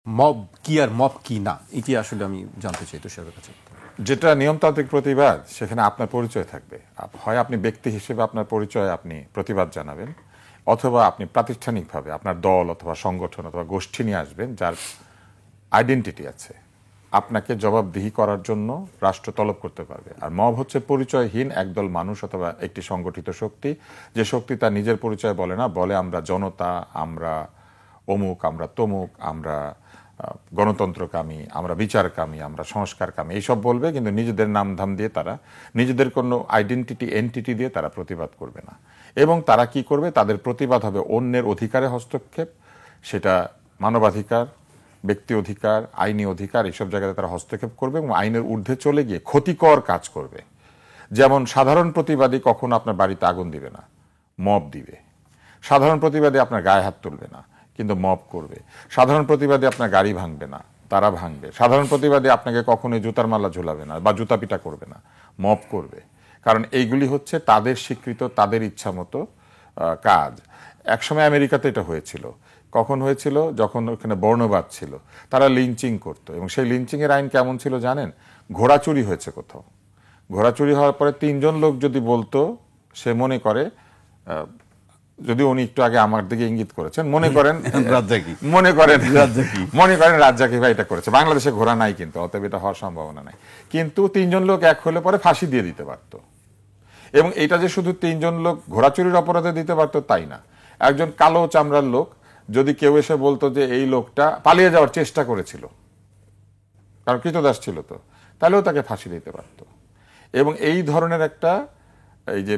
Mob কি আর mob কি না, এটি আসলে আমি জানতে চাই তুষারের কাছে। যেটা নিয়মতান্ত্রিক প্রতিবাদ, সেখানে আপনার পরিচয় থাকবে। হয় আপনি ব্যক্তি হিসেবে আপনার পরিচয় আপনি প্রতিবাদ জানাবেন, অথবা আপনি প্রাতিষ্ঠানিকভাবে আপনার দল অথবা সংগঠন অথবা গোষ্ঠী নিয়ে আসবেন যার আইডেন্টিটি আছে। আপনাকে জবাবদিহি করার জন্য রাষ্ট্র তলব করতে পারবে। আর মব হচ্ছে পরিচয়হীন একদল মানুষ অথবা একটি সংগঠিত শক্তি, যে শক্তি তার নিজের পরিচয় বলে না, বলে আমরা জনতা, আমরা অমুক, আমরা তমুক, আমরা গণতন্ত্রকামী, আমরা বিচারকামী, আমরা সংস্কারকামী, এইসব বলবে, কিন্তু নিজেদের নামধাম দিয়ে তারা, নিজেদের কোনো আইডেন্টিটি এন্টিটি দিয়ে তারা প্রতিবাদ করবে না। এবং তারা কি করবে, তাদের প্রতিবাদ হবে অন্যের অধিকারে হস্তক্ষেপ, সেটা মানবাধিকার, ব্যক্তি অধিকার, আইনি অধিকার, এইসব জায়গাতে তারা হস্তক্ষেপ করবে এবং আইনের ঊর্ধ্বে চলে গিয়ে ক্ষতিকর কাজ করবে। যেমন সাধারণ প্রতিবাদী কখনো আপনার বাড়িতে আগুন দিবে না, মব দিবে। সাধারণ প্রতিবাদী আপনার গায়ে হাত তুলবে না, কিন্তু মব করবে। সাধারণ প্রতিবাদী আপনার গাড়ি ভাঙবে না, তারা ভাঙবে। সাধারণ প্রতিবাদী আপনাকে কখনোই জুতার মালা ঝুলাবে না বা জুতা পিটা করবে না, মব করবে। কারণ এইগুলি হচ্ছে তাদের স্বীকৃত, তাদের ইচ্ছা মতো কাজ। একসময় আমেরিকাতে এটা হয়েছিল। কখন হয়েছিল? যখন ওখানে বর্ণবাদ ছিল, তারা লিঞ্চিং করতো। এবং সেই লিঞ্চিংয়ের আইন কেমন ছিল জানেন? ঘোড়া চুরি হয়েছে কোথাও, ঘোড়া চুরি হওয়ার পরে 3 জন লোক যদি বলতো, সে মনে করে, যদি উনি একটু আগে আমার দিকে ইঙ্গিত করেছেন, মনে করেন রাজ্জাকি ভাই এটা করেছে। বাংলাদেশে ঘোড়া নাই কিন্তু, অতএব এটা হওয়ার সম্ভাবনা নাই। কিন্তু 3 জন লোক এক হলে পরে ফাঁসি দিয়ে দিতে পারতো। এবং এটা যে শুধু 3 জন লোক ঘোড়া চুরির অপরাধে দিতে পারতো তাই না, একজন কালো চামড়ার লোক যদি কেউ এসে বলতো যে এই লোকটা পালিয়ে যাওয়ার চেষ্টা করেছিল, কারণ কৃতদাস ছিল তো, তাহলেও তাকে ফাঁসি দিতে পারত। এবং এই ধরনের একটা এই যে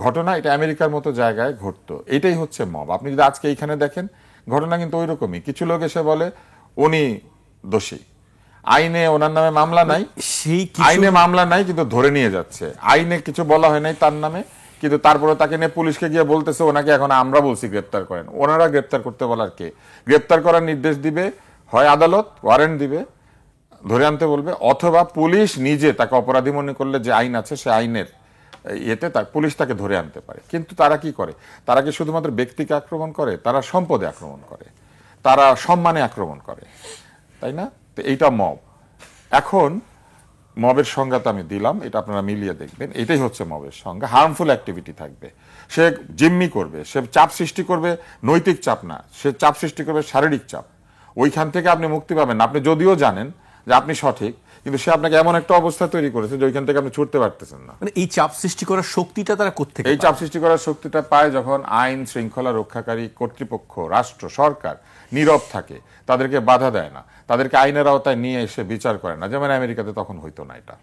ঘটনা, এটা আমেরিকার মতো জায়গায় ঘটতো। এটাই হচ্ছে মব। আপনি যদি আজকে এইখানে দেখেন, ঘটনা কিন্তু ওই রকমই। কিছু লোক এসে বলে উনি দোষী, আইনে ওনার নামে মামলা নাই, আইনে মামলা নাই, কিন্তু ধরে নিয়ে যাচ্ছে। আইনে কিছু বলা হয় নাই তার নামে, কিন্তু তারপরে তাকে নিয়ে পুলিশকে গিয়ে বলতেছে ওনাকে এখন আমরা বলছি গ্রেপ্তার করেন। ওনারা গ্রেপ্তার করতে বলার কে? গ্রেপ্তার করার নির্দেশ দিবে হয় আদালত, ওয়ারেন্ট দিবে, ধরে আনতে বলবে, অথবা পুলিশ নিজে তাকে অপরাধী মনে করলে যে আইন আছে সে আইনের এতে পুলিশ তাকে ধরে আনতে পারে। কিন্তু তারা কি করে? তারা কি শুধুমাত্র ব্যক্তিকে আক্রমণ করে? তারা সম্পদে আক্রমণ করে, তারা সম্মানে আক্রমণ করে, তাই না? তো এইটা মব। এখন মবের সংজ্ঞা তো আমি দিলাম, এটা আপনারা মিলিয়ে দেখবেন। এটাই হচ্ছে মবের সংজ্ঞা। হার্মফুল অ্যাক্টিভিটি থাকবে, সে জিম্মি করবে, সে চাপ সৃষ্টি করবে, নৈতিক চাপ না, সে চাপ সৃষ্টি করবে শারীরিক চাপ। ওইখান থেকে আপনি মুক্তি পাবেন না। আপনি যদিও জানেন যে আপনি সঠিক, কিন্তু সে আপনাকে এমন একটা অবস্থা তৈরি করেছে যে ওইখান থেকে আপনি ছুটতে পারতেছেন না। মানে এই চাপ সৃষ্টি করার শক্তিটা তারা কোত্থেকে পায়? এই চাপ সৃষ্টি করার শক্তিটা পায় যখন আইন শৃঙ্খলা রক্ষাকারী কর্তৃপক্ষ, রাষ্ট্র, সরকার নীরব থাকে, তাদেরকে বাধা দেয় না, তাদেরকে আইনের আওতায় নিয়ে এসে বিচার করে না। যেমন আমেরিকাতে তখন হইতো না, এটা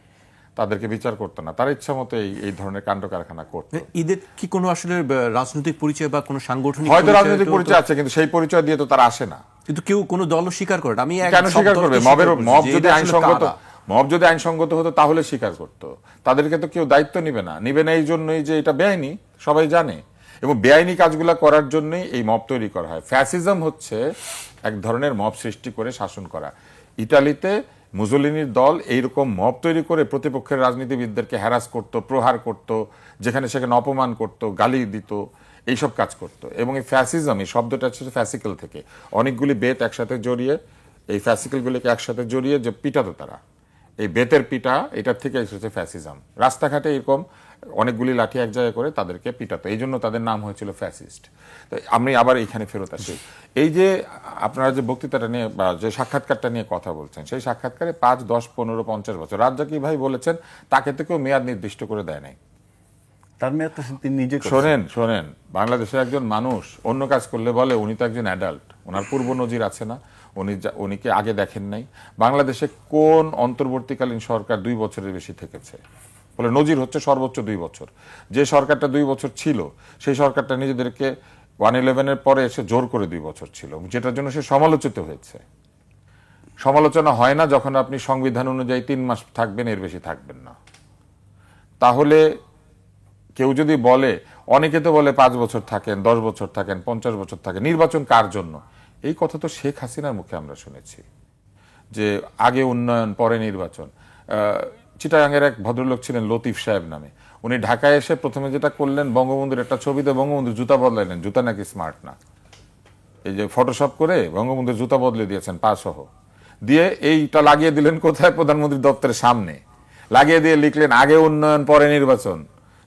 তাদেরকে বিচার করতো না, তার ইচ্ছা মতো এই ধরনের কাণ্ড কারখানা করতো। এদের কি কোনো আসলে রাজনৈতিক পরিচয় বা কোনো সাংগঠনিক হয়তো রাজনৈতিক পরিচয় আছে, কিন্তু সেই পরিচয় দিয়ে তো তারা আসে না। কিন্তু কেউ কোনো দল স্বীকার করে না। আমি কেন স্বীকার করবে? মব যদি আইনসঙ্গত হতো তাহলে স্বীকার করতো। তাদেরকে তো কেউ দায়িত্ব নিবে না। এই জন্যই যে এটা বেআইনি, সবাই জানে। এবং বেআইনি কাজগুলা করার জন্যই এই মব তৈরি করা হয়। ফ্যাসিজম হচ্ছে এক ধরনের মব সৃষ্টি করে শাসন করা। ইতালিতে মুসোলিনির দল এইরকম মব তৈরি করে প্রতিপক্ষের রাজনীতিবিদদেরকে হ্যারাস করত, প্রহার করত, যেখানে সেখানে অপমান করত, গালি দিত, এইসব কাজ করত। এবং এই ফ্যাসিজম, এই শব্দটা হচ্ছে ফ্যাসিকল থেকে, অনেকগুলি বেত একসাথে জড়িয়ে, এই ফ্যাসিকলগুলিকে একসাথে জড়িয়ে যে পিটাতো তারা, এই বেতের পিটা, এটার থেকে এসেছে ফ্যাসিজম। রাস্তাঘাটে এরকম অনেকগুলি লাঠি এক জায়গায় করে তাদেরকে পিটাতো, এই জন্য তাদের নাম হয়েছিল ফ্যাসিস্ট। তো আমি আবার এইখানে ফেরত আসি। এই যে আপনারা যে বক্তৃতাটা নিয়ে বা যে সাক্ষাৎকারটা নিয়ে কথা বলছেন, সেই সাক্ষাৎকারে 5, 10, 15, 50 বছর রাজ্জাকি ভাই বলেছেন তাকে তো কেউ মেয়াদ নির্দিষ্ট করে দেয় নাই। তার মেয়াদটা তিনি নিজে শোনেন, বাংলাদেশের একজন মানুষ অন্য কাজ করলে বলে উনি তো একজন অ্যাডাল্ট, ওনার পূর্ব নজির আছে না, উনিকে আগে দেখেন নাই। বাংলাদেশে কোন অন্তর্বর্তীকালীন সরকার 2 বছরের বেশি থেকেছে? বলে নজির হচ্ছে সর্বোচ্চ 2 বছর। যে সরকারটা 2 বছর ছিল, সেই সরকারটা নিজেদেরকে 1/11-এর পরে এসে জোর করে 2 বছর ছিল, যেটার জন্য সে সমালোচিত হয়েছে। সমালোচনা হয় না যখন আপনি সংবিধান অনুযায়ী 3 মাস থাকবেন, এর বেশি থাকবেন না। তাহলে কেউ যদি বলে, অনেকে তো বলে 5 বছর থাকেন, 10 বছর থাকেন, 50 বছর থাকেন, নির্বাচন কার জন্য? এই কথা তো শেখ হাসিনার মুখে আমরা শুনেছি যে আগে উন্নয়ন পরে নির্বাচন। চিটাগাংয়ের এক ভদ্রলোক ছিলেন লতিফ সাহেব নামে, উনি ঢাকায় এসে প্রথমে যেটা করলেন, বঙ্গবন্ধুর একটা ছবিতে বঙ্গবন্ধুর জুতা বদলাইলেন, জুতা নাকি স্মার্ট না। এই যে ফটোশপ করে বঙ্গবন্ধুর জুতা বদলে দিয়েছেন পা সহ, দিয়ে এইটা লাগিয়ে দিলেন কোথায়? প্রধানমন্ত্রীর দপ্তরের সামনে লাগিয়ে দিয়ে লিখলেন আগে উন্নয়ন পরে নির্বাচন,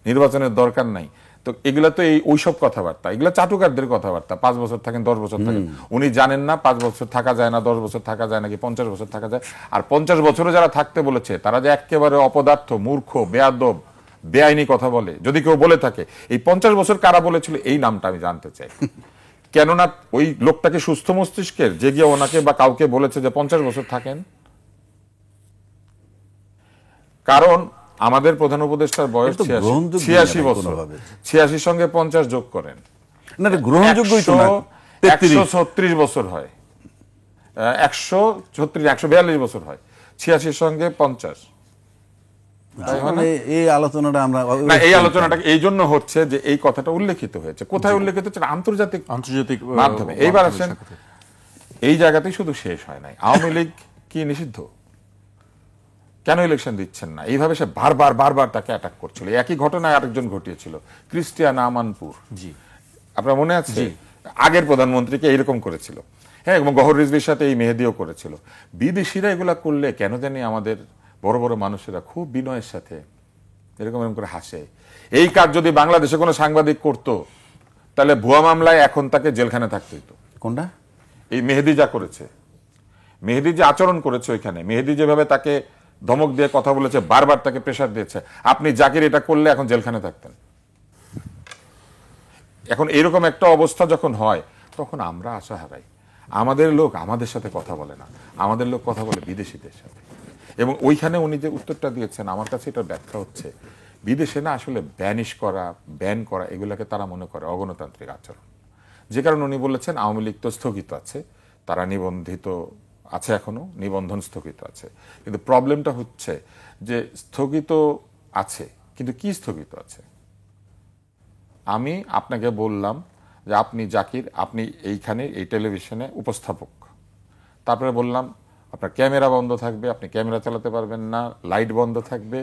নির্বাচনের দরকার নাই। তো এগুলা তো এই ওইসব কথাবার্তা, এগুলা চাটুকারদের কথাবার্তা। 5 বছর থাকেন, 10 বছর থাকেন, উনি জানেন না 5 বছর থাকা যায় না, 10 বছর থাকা যায় নাকি 50 বছর থাকা যায়। আর 50 বছরে যারা থাকতে বলেছে তারা যে একেবারে অপদার্থ, মূর্খ, বেয়াদব, বেআইনি কথা বলে, যদি কেউ বলে থাকে, এই 50 বছর কারা বলেছিল এই নামটা আমি জানতে চাই। কেননা ওই লোকটাকে সুস্থ মস্তিষ্কের, যে গিয়ে ওনাকে বা কাউকে বলেছে যে 50 বছর থাকেন। কারণ আমাদের প্রধান উপদেষ্টার বয়স 86 বছর, 86 সঙ্গে 50 যোগ করেন, না গ্রহণযোগ্যই তো না, 136 বছর হয়, 142 বছর হয়, 86 সঙ্গে 50। এই আলোচনাটা আমরা না, এই আলোচনাটা এই জন্য হচ্ছে যে এই কথাটা উল্লেখিত হয়েছে। কোথায় উল্লেখিত হচ্ছে? আন্তর্জাতিক মাধ্যমে। এইবার আসেন, এই জায়গাতেই শুধু শেষ হয় নাই। আওয়ামী লীগ কি নিষিদ্ধ? কেন ইলেকশন দিচ্ছেন না? এইভাবে সে বারবার তাকে অ্যাটাক করছিল। একই ঘটনায় আরেকজন ঘটিয়েছিল, ক্রিস্টিয়ান আমানপুর। জি, আপনার মনে আছে? আগের প্রধানমন্ত্রীকে এইরকম করেছিল। হ্যাঁ, এবং গহর রিজভির সাথে এই মেহেদিও করেছিল। বিদেশিরা এগুলা করলে কেন জানি আমাদের বড় বড় মানুষেরা খুব বিনয়ের সাথে এরকম করে হাসে। এই কাজ যদি বাংলাদেশে কোনো সাংবাদিক করতো তাহলে ভুয়া মামলায় এখন তাকে জেলখানে থাকতে হতো। কোনটা? এই মেহেদি যা করেছে, মেহেদি যে আচরণ করেছে ওইখানে, মেহেদি যেভাবে তাকে ধমক দিয়ে কথা বলেছে, বারবার তাকে প্রেসার দিয়েছে, আপনি জাকির এটা করলে এখন জেলখানে থাকতেন। এখন এরকম একটা অবস্থা যখন হয় তখন আমরা আশা হারাই। আমাদের লোক আমাদের সাথে কথা বলে না, আমাদের লোক কথা বলে বিদেশিদের সাথে। এবং ওইখানে উনি যে উত্তরটা দিয়েছেন আমার কাছে এটা ব্যাখ্যা হচ্ছে, বিদেশে না আসলে ব্যান করা এগুলাকে তারা মনে করে অগণতান্ত্রিক আচরণ। যে কারণে উনি বলেছেন আওয়ামী লীগ তো স্থগিত আছে, তারা নিবন্ধিত আছে, এখনো নিবন্ধন স্থগিত আছে। কিন্তু প্রবলেমটা হচ্ছে যে স্থগিত আছে, কিন্তু কি স্থগিত আছে? আমি আপনাকে বললাম যে আপনি জাকির, আপনি এইখানে এই টেলিভিশনে উপস্থাপক, তারপরে বললাম আপনার ক্যামেরা বন্ধ থাকবে, আপনি ক্যামেরা চালাতে পারবেন না, লাইট বন্ধ থাকবে,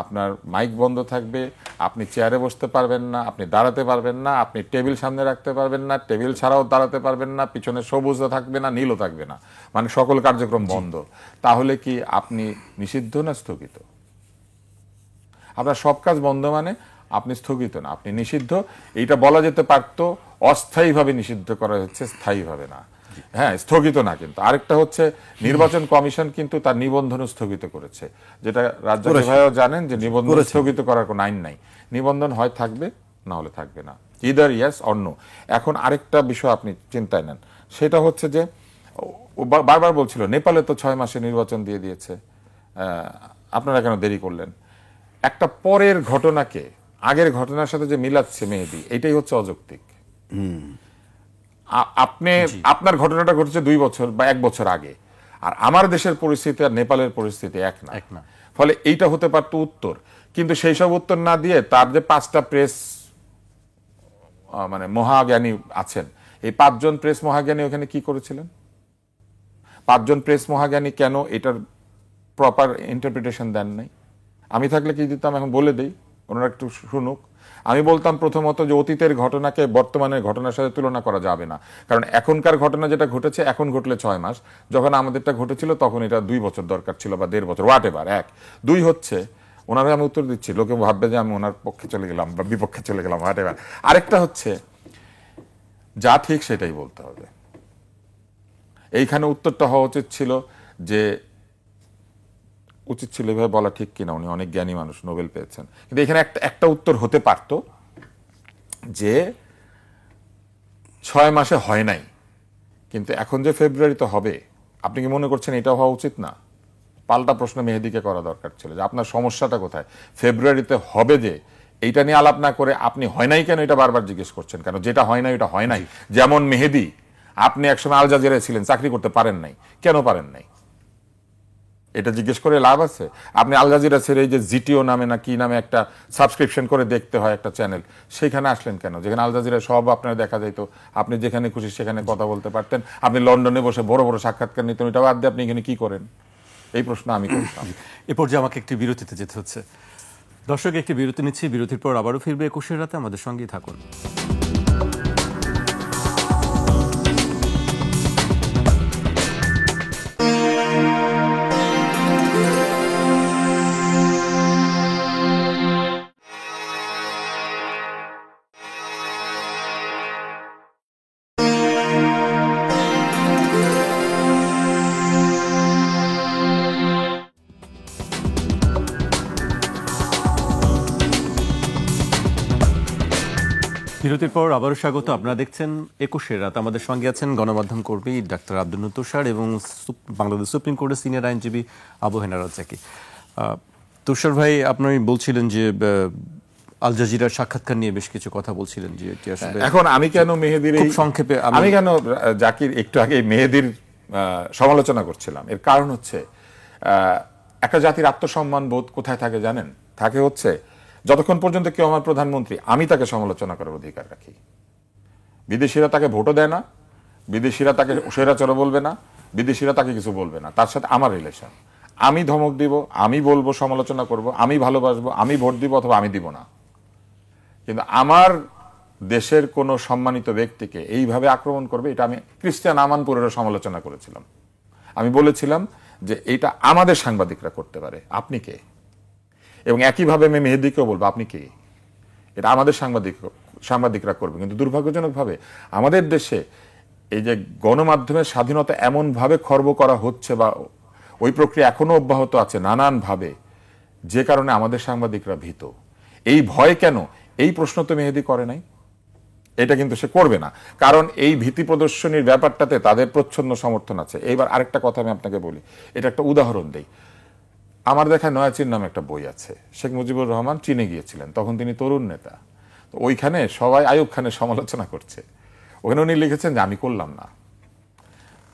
আপনার মাইক বন্ধ থাকবে, আপনি চেয়ারে বসতে পারবেন না, আপনি দাঁড়াতে পারবেন না, আপনি টেবিল সামনে রাখতে পারবেন না, টেবিল ছাড়াও দাঁড়াতে পারবেন না, পিছনে সবুজও থাকবে না, নীলও থাকবে না, মানে সকল কার্যক্রম বন্ধ। তাহলে কি আপনি নিষিদ্ধ না স্থগিত? আপনার সব কাজ বন্ধ মানে আপনি স্থগিত না, আপনি নিষিদ্ধ। এইটা বলা যেতে পারতো অস্থায়ীভাবে নিষিদ্ধ করা হচ্ছে, স্থায়ীভাবে না। হ্যাঁ, স্থগিত না। কিন্তু আরেকটা হচ্ছে নির্বাচন কমিশন কিন্তু তার নিবন্ধন স্থগিত করেছে, যেটা রাজ্য ভাইও জানেন যে নিবন্ধন স্থগিত করার কোনো আইন নাই। নিবন্ধন হয় থাকবে, না হলে থাকবে না, ইদার ইয়েস অর নো। এখন আরেকটা বিষয় আপনি চিন্তায় নেন, সেটা হচ্ছে যে বারবার বলছিল নেপালে তো 6 মাসে নির্বাচন দিয়ে দিয়েছে, আপনারা কেন দেরি করলেন? একটা পরের ঘটনাকে আগের ঘটনার সাথে যে মিলাচ্ছে মেহেদি, এটাই হচ্ছে অযৌক্তিক। আপনি আপনার ঘটনাটা ঘটেছে 2 বছর বা 1 বছর আগে, আর আমার দেশের পরিস্থিতি আর নেপালের পরিস্থিতি এক না। ফলে এইটা হতে পারতো উত্তর, কিন্তু সেই সব উত্তর না দিয়ে তার যে 5টা প্রেস মানে মহাজ্ঞানী আছেন, এই 5 জন প্রেস মহাজ্ঞানী ওখানে কি করেছিলেন? 5 জন প্রেস মহাজ্ঞানী কেন এটার প্রপার ইন্টারপ্রিটেশন দেন নাই? আমি থাকলে কি দিতাম এখন বলে দেই, ওনারা একটু শুনুক। আমি বলতাম প্রথমত যে অতীতের ঘটনাকে বর্তমানের ঘটনার সাথে তুলনা করা যাবে না, কারণ এখনকার ঘটনা যেটা ঘটেছে এখন ঘটলে 6 মাস, যখন আমাদেরটা ঘটেছিল তখন এটা 2 বছর দরকার ছিল বা 1.5 বছর, হোয়াট এভার। 2 হচ্ছে ওনারা, আমি উত্তর দিচ্ছি, লোকে ভাববে যে আমি ওনার পক্ষে চলে গেলাম বা বিপক্ষে চলে গেলাম, হোয়াট এভার। আরেকটা হচ্ছে যা ঠিক সেটাই বলতে হবে। এইখানে উত্তরটা হওয়া উচিত ছিল যে, উচিত ছিল এভাবে বলা ঠিক কিনা, উনি অনেক জ্ঞানী মানুষ, নোবেল পেয়েছেন, কিন্তু এখানে একটা উত্তর হতে পারত যে 6 মাসে হয় নাই, কিন্তু এখন যে ফেব্রুয়ারিতে হবে, আপনি কি মনে করছেন এটা হওয়া উচিত না? পাল্টা প্রশ্ন মেহেদিকে করা দরকার ছিল যে আপনার সমস্যাটা কোথায়, ফেব্রুয়ারিতে হবে যে, এইটা নিয়ে আলাপ না করে আপনি হয় নাই কেন এটা বারবার জিজ্ঞেস করছেন কেন? যেটা হয় নাই ওটা হয় নাই। যেমন মেহেদি, আপনি একসময় আল জাজিরায় ছিলেন, চাকরি করতে পারেন নাই, কেন পারেন নাই এটা জিজ্ঞেস করে লাভ আছে? আপনি আল জাজিরা ছেড়ে এই যে জিটিও নামে না কি নামে একটা সাবস্ক্রিপশন করে দেখতে হয় একটা চ্যানেল, সেখানে আসলেন কেন? যেখানে আল জাজিরা সব আপনার দেখা যাইত, আপনি যেখানে খুশি সেখানে কথা বলতে পারতেন, আপনি লন্ডনে বসে বড় বড় সাক্ষাৎকার নিতেন, ওইটা বাদ দিয়ে আপনি এখানে কি করেন? এই প্রশ্ন আমি করতাম। এ পর্যায়ে আমাকে একটি বিরতিতে যেতে হচ্ছে। দর্শক, একটি বিরতি নিচ্ছি, বিরতির পর আবারও ফিরবে 21 রাতে, আমাদের সঙ্গেই থাকুন। বিরতির পর আবারও স্বাগত। আপনারা দেখছেন 21 রাত। আমাদের সঙ্গে আছেন গণমাধ্যম কর্মী ডাক্তার আব্দুল নূর তুষার এবং বাংলাদেশ সুপ্রিম কোর্টের সিনিয়র আইনজীবী আবু হেনা রাজ্জাকি। তুষার ভাই, আপনি বলছিলেন যে আল জাজিরার সাক্ষাৎকার নিয়ে বেশ কিছু কথা বলছিলেন যে এটি আসলে এখন আমি কেন মেহেদির খুব সংক্ষেপে আমি কেন জাকির একটু আগে মেহেদির সমালোচনা করছিলাম, এর কারণ হচ্ছে একটা জাতির আত্মসম্মান বোধ কোথায় থাকে জানেন? থাকে হচ্ছে যতক্ষণ পর্যন্ত কেউ আমার প্রধানমন্ত্রী, আমি তাকে সমালোচনা করার অধিকার রাখি। বিদেশিরা তাকে ভোটও দেয় না, বিদেশিরা তাকে স্বৈরাচার বলবে না, বিদেশিরা তাকে কিছু বলবে না, তার সাথে আমার রিলেশন। আমি ধমক দিব, আমি বলবো, সমালোচনা করব, আমি ভালোবাসবো, আমি ভোট দিব অথবা আমি দিব না। কিন্তু আমার দেশের কোন সম্মানিত ব্যক্তিকে এইভাবে আক্রমণ করবে, এটা আমি ক্রিস্টিয়ান আমানপুরের সমালোচনা করেছিলাম। আমি বলেছিলাম যে এটা আমাদের সাংবাদিকরা করতে পারে, আপনি কে? এবং একইভাবে আমি মেহেদিকেও বলবো, আপনি কে? এটা আমাদের সাংবাদিকরা করবে। কিন্তু দুর্ভাগ্যজনকভাবে আমাদের দেশে এই যে গণমাধ্যমের স্বাধীনতা এমনভাবে খর্ব করা হচ্ছে বা ওই প্রক্রিয়া এখনো অব্যাহত আছে নানানভাবে, যে কারণে আমাদের সাংবাদিকরা ভীত। এই ভয় কেন? এই প্রশ্ন তো মেহেদি করে নাই, এটা কিন্তু সে করবে না, কারণ এই ভীতি প্রদর্শনীর ব্যাপারটাতে তাদের প্রচ্ছন্ন সমর্থন আছে। এইবার আরেকটা কথা আমি আপনাকে বলি, এটা একটা উদাহরণ দেই। আমার দেখা নয়াচীন নামে একটা বই আছে, শেখ মুজিবুর রহমান চীনে গিয়েছিলেন, তখন তিনি তরুণ নেতা। তো ওইখানে সবাই আইয়ুব খানের সমালোচনা করছে, ওখানে উনি লিখেছেন যে আমি করলাম না।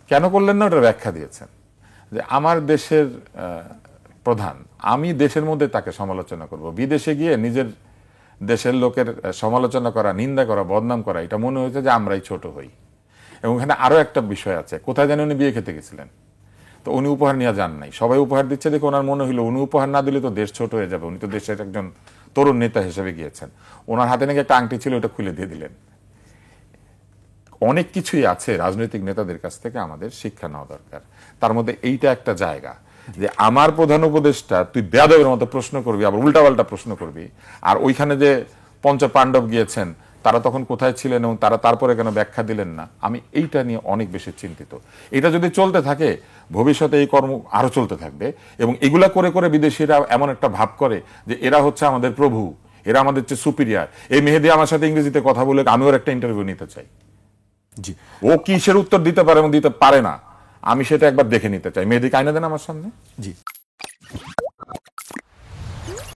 কেন করলেন না ওটার ব্যাখ্যা দিয়েছেন যে আমার দেশের প্রধান, আমি দেশের মধ্যে তাকে সমালোচনা করব, বিদেশে গিয়ে নিজের দেশের লোকের সমালোচনা করা, নিন্দা করা, বদনাম করা, এটা মনে হয়েছে যে আমরাই ছোট হই। এবং এখানে আরো একটা বিষয় আছে, কোথায় জানি উনি বিয়ে খেতে গেছিলেন, তো উনি উপহার নিয়ে যান নাই, সবাই উপহার দিচ্ছে দেখে ওনার মনে হইলো উনি উপহার না দিলে তো দেশ ছোট হয়ে যাবে, উনি তো দেশের একজন তরুণ নেতা হিসেবে গিয়েছেন। ওনার হাতে নাকি একটা আংটি ছিল, ওটা খুলে দিয়ে দিলেন। অনেক কিছুই আছে রাজনৈতিক নেতাদের কাছ থেকে আমাদের শিক্ষা নেওয়া দরকার, তার মধ্যে এইটা একটা জায়গা যে আমার প্রধান উপদেষ্টা তুই বেয়াদবের মতো প্রশ্ন করবি, আবার উল্টাপাল্টা প্রশ্ন করবি। আর ওইখানে যে পঞ্চ পাণ্ডব গিয়েছেন, তারা তখন কোথায় ছিলেন এবং তারা তারপরে কেন ব্যাখ্যা দিলেন না, আমি এইটা নিয়ে অনেক বেশি চিন্তিত। এটা যদি চলতে থাকে ভবিষ্যতে এই কর্ম আরো চলতে থাকবে, এবং এগুলা করে করে বিদেশিরা এমন একটা ভাব করে যে এরা হচ্ছে আমাদের প্রভু, এরা আমাদের চেয়ে সুপিরিয়ার। এই মেহেদি আমার সাথে ইংরেজিতে কথা বলে আমি ওর একটা ইন্টারভিউ নিতে চাই, জি, ও কিসের উত্তর দিতে পারে এবং দিতে পারে না আমি সেটা একবার দেখে নিতে চাই। মেহেদিকে আইনা দেন আমার সামনে। জি।